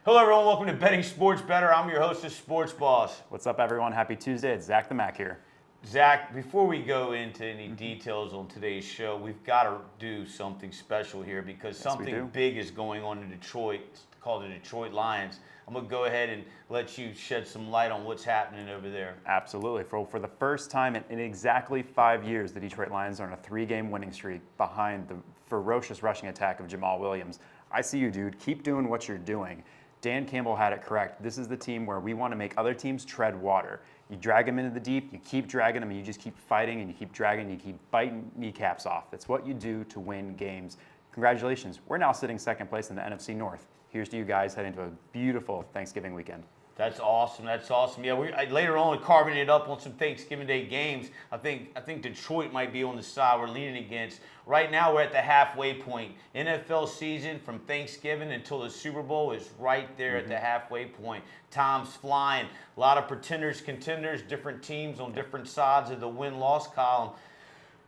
Hello, everyone. Welcome to Betting Sports Better. I'm your host, the Sports Boss. What's up, everyone? Happy Tuesday. It's Zach the Mac here. Zach, before we go into any details on today's show, we've got to do something special here because something big is going on in Detroit. It's called the Detroit Lions. I'm going to go ahead and let you shed some light on what's happening over there. Absolutely. For the first time in exactly 5 years, the Detroit Lions are on a 3-game winning streak behind the ferocious rushing attack of Jamal Williams. I see you, dude. Keep doing what you're doing. Dan Campbell had it correct. This is the team where we want to make other teams tread water. You drag them into the deep, you keep dragging them, and you just keep fighting, and you keep dragging, and you keep biting kneecaps off. That's what you do to win games. Congratulations. We're now sitting second place in the NFC North. Here's to you guys heading to a beautiful Thanksgiving weekend. That's awesome. That's awesome. Yeah, later on carving it up on some Thanksgiving Day games. I think Detroit might be on the side we're leaning against. Right now, we're at the halfway point. NFL season from Thanksgiving until the Super Bowl is right there at the halfway point. Time's flying. A lot of pretenders, contenders, different teams on different sides of the win-loss column.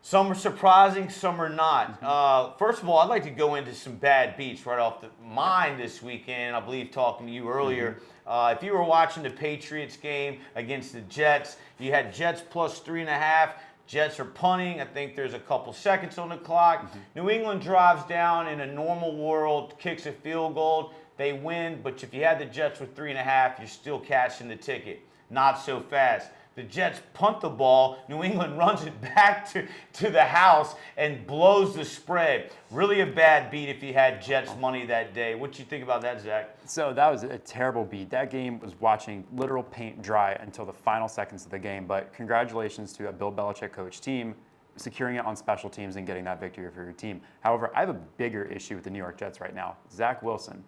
Some are surprising, some are not. First of all, I'd like to go into some bad beats right off the mind this weekend. I believe talking to you earlier. If you were watching the Patriots game against the Jets, you had Jets plus 3.5. Jets are punting. I think there's a couple seconds on the clock. New England drives down in a normal world, kicks a field goal. They win, but if you had the Jets with 3.5, you're still cashing the ticket. Not so fast. The Jets punt the ball. New England runs it back to the house and blows the spread. Really a bad beat if you had Jets money that day. What do you think about that, Zach? So that was a terrible beat. That game was watching literal paint dry until the final seconds of the game. But congratulations to a Bill Belichick coach team securing it on special teams and getting that victory for your team. However, I have a bigger issue with the New York Jets right now. Zach Wilson,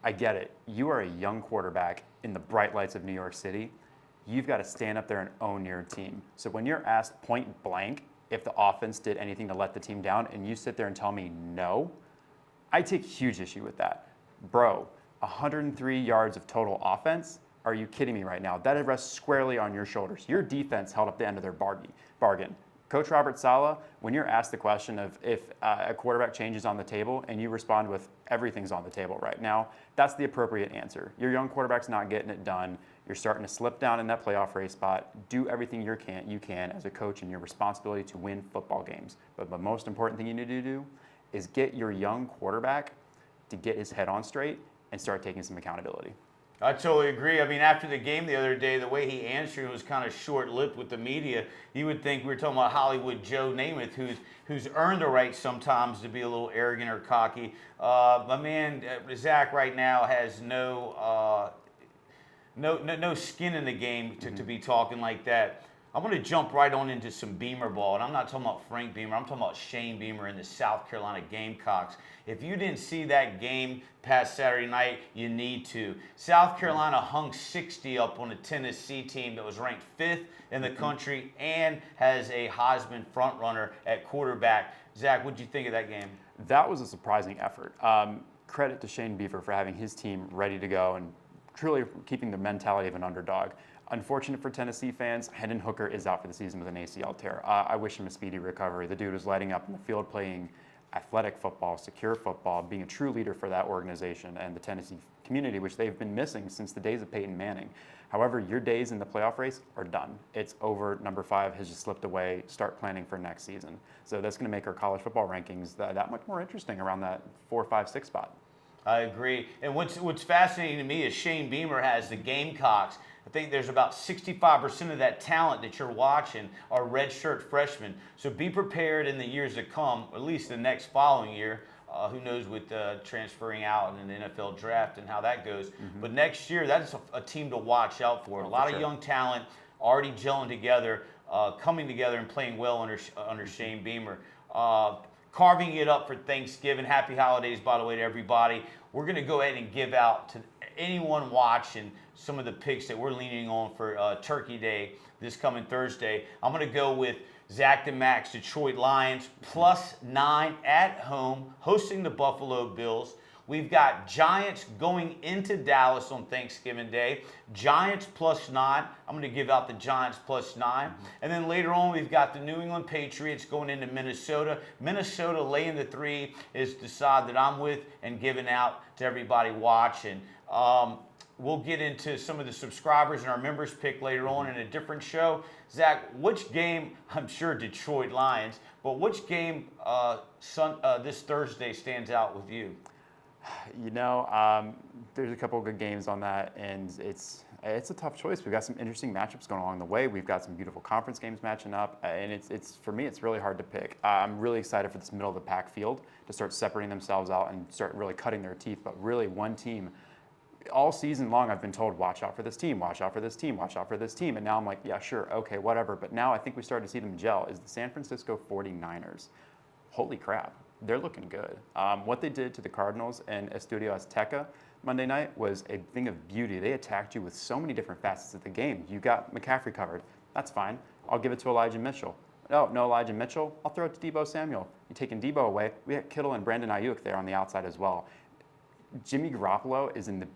I get it. You are a young quarterback in the bright lights of New York City. You've got to stand up there and own your team. So when you're asked point blank if the offense did anything to let the team down and you sit there and tell me no, I take huge issue with that. Bro, 103 yards of total offense? Are you kidding me right now? That rests squarely on your shoulders. Your defense held up the end of their bargain. Coach Robert Saleh, when you're asked the question of if a quarterback changes on the table and you respond with everything's on the table right now, that's the appropriate answer. Your young quarterback's not getting it done. You're starting to slip down in that playoff race spot. Do everything you can as a coach and your responsibility to win football games. But the most important thing you need to do is get your young quarterback to get his head on straight and start taking some accountability. I totally agree. I mean, after the game the other day, the way he answered was kind of short-lived with the media. You would think we were talking about Hollywood Joe Namath, who's earned the right sometimes to be a little arrogant or cocky. My man, Zach, right now has no skin in the game to be talking like that. I'm going to jump right on into some Beamer ball, and I'm not talking about Frank Beamer. I'm talking about Shane Beamer and the South Carolina Gamecocks. If you didn't see that game past Saturday night, you need to. South Carolina hung 60 up on a Tennessee team that was ranked 5th in the country and has a Heisman frontrunner at quarterback. Zach, what did you think of that game? That was a surprising effort. Credit to Shane Beamer for having his team ready to go and truly keeping the mentality of an underdog. Unfortunate for Tennessee fans, Hendon Hooker is out for the season with an ACL tear. I wish him a speedy recovery. The dude was lighting up in the field playing athletic football, secure football, being a true leader for that organization and the Tennessee community, which they've been missing since the days of Peyton Manning. However, your days in the playoff race are done. It's over. Number 5 has just slipped away. Start planning for next season. So that's going to make our college football rankings that much more interesting around that 4, 5, 6 spot. I agree. And what's fascinating to me is Shane Beamer has the Gamecocks. I think there's about 65% of that talent that you're watching are redshirt freshmen. So be prepared in the years to come, at least the next following year. Who knows with transferring out in the NFL draft and how that goes. But next year, that's a team to watch out for. A lot of young talent already gelling together, coming together and playing well under Shane Beamer. Carving it up for Thanksgiving. Happy holidays, by the way, to everybody. We're going to go ahead and give out to anyone watching some of the picks that we're leaning on for Turkey Day this coming Thursday. I'm going to go with Zach the Mac's Detroit Lions +9 at home, hosting the Buffalo Bills. We've got Giants going into Dallas on Thanksgiving Day. Giants +9. I'm going to give out the Giants +9. And then later on, we've got the New England Patriots going into Minnesota. Minnesota laying the 3 is the side that I'm with and giving out to everybody watching. We'll get into some of the subscribers and our members pick later on in a different show. Zach, which game, I'm sure Detroit Lions, but which game this Thursday stands out with you? You know, there's a couple of good games on that, and it's a tough choice. We've got some interesting matchups going along the way. We've got some beautiful conference games matching up, and it's for me, it's really hard to pick. I'm really excited for this middle of the pack field to start separating themselves out and start really cutting their teeth, but really one team. All season long, I've been told, watch out for this team, watch out for this team, watch out for this team. And now I'm like, yeah, sure, okay, whatever. But now I think we started to see them gel is the San Francisco 49ers. Holy crap, they're looking good. What they did to the Cardinals and Estadio Azteca Monday night was a thing of beauty. They attacked you with so many different facets of the game. You got McCaffrey covered. That's fine. I'll give it to Elijah Mitchell. No Elijah Mitchell. I'll throw it to Deebo Samuel. You're taking Deebo away. We got Kittle and Brandon Ayuk there on the outside as well. Jimmy Garoppolo is in the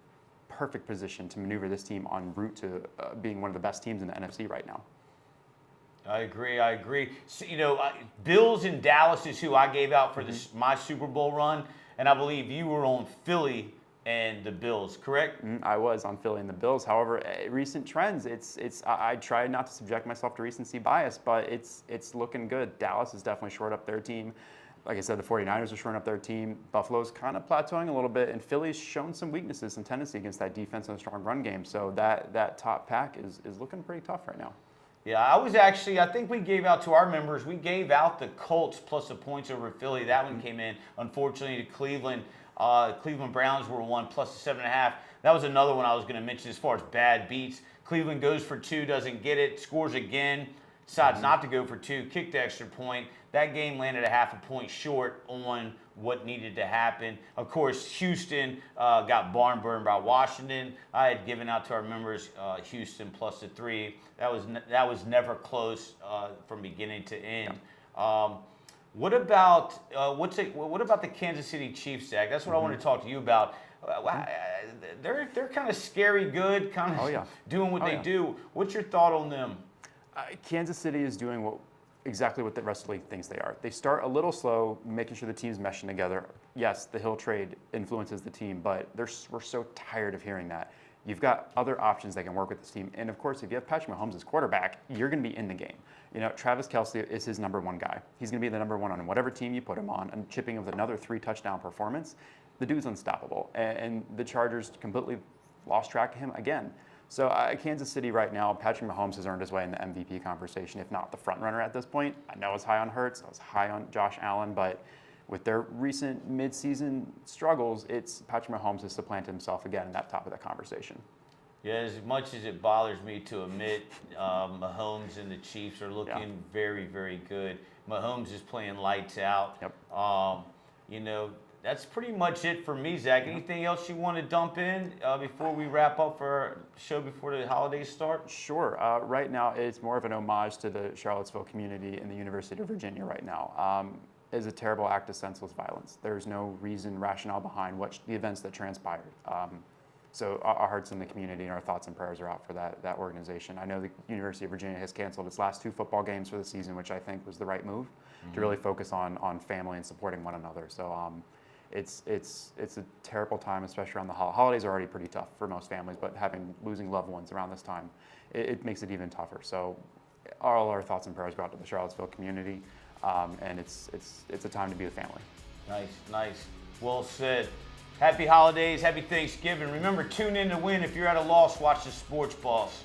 perfect position to maneuver this team en route to being one of the best teams in the NFC right now. I agree. So, Bills in Dallas is who I gave out for my Super Bowl run, and I believe you were on Philly and the Bills, correct? I was on Philly and the Bills. However, recent trends, I try not to subject myself to recency bias, but it's looking good. Dallas is definitely shored up their team. Like I said, the 49ers are shoring up their team. Buffalo's kind of plateauing a little bit, and Philly's shown some weaknesses and tendency against that defense and a strong run game. So that top pack is looking pretty tough right now. Yeah, I think we gave out to our members, we gave out the Colts plus the points over Philly. That one came in, unfortunately, to Cleveland. Cleveland Browns were 1 plus the 7.5. That was another one I was going to mention as far as bad beats. Cleveland goes for 2, doesn't get it, scores again, decides not to go for 2, kicked the extra point. That game landed a half a point short on what needed to happen. Of course, Houston got barn burned by Washington. I had given out to our members Houston plus the 3. That was never close from beginning to end. What about the Kansas City Chiefs, Zach? That's what I want to talk to you about. They're kind of scary good, kind of doing what they do. What's your thought on them? Kansas City is doing exactly what the rest of the league thinks they are. They start a little slow, making sure the team's meshing together. Yes, the Hill trade influences the team, but we're so tired of hearing that. You've got other options that can work with this team. And of course, if you have Patrick Mahomes as quarterback, you're going to be in the game. Travis Kelce is his number 1 guy. He's going to be the number 1 on whatever team you put him on, and chipping with another 3 touchdown performance. The dude's unstoppable. And the Chargers completely lost track of him again. So Kansas City right now, Patrick Mahomes has earned his way in the MVP conversation, if not the front runner at this point. I know I was high on Hurts, I was high on Josh Allen, but with their recent midseason struggles, Patrick Mahomes has supplanted himself again in that top of that conversation. Yeah, as much as it bothers me to admit, Mahomes and the Chiefs are looking very, very good. Mahomes is playing lights out. Yep. That's pretty much it for me, Zach. Anything else you want to dump in before we wrap up for our show before the holidays start? Sure. Right now, it's more of an homage to the Charlottesville community and the University of Virginia right now. It's a terrible act of senseless violence. There's no rationale behind the events that transpired. So our hearts in the community and our thoughts and prayers are out for that organization. I know the University of Virginia has canceled its last 2 football games for the season, which I think was the right move to really focus on family and supporting one another. So it's a terrible time, especially around the holidays. Are already pretty tough for most families, but losing loved ones around this time, it makes it even tougher. So all our thoughts and prayers go out to the Charlottesville community, and it's a time to be with family. Nice. Well said. Happy holidays, happy Thanksgiving. Remember, tune in to win. If you're at a loss, watch the Sports Boss.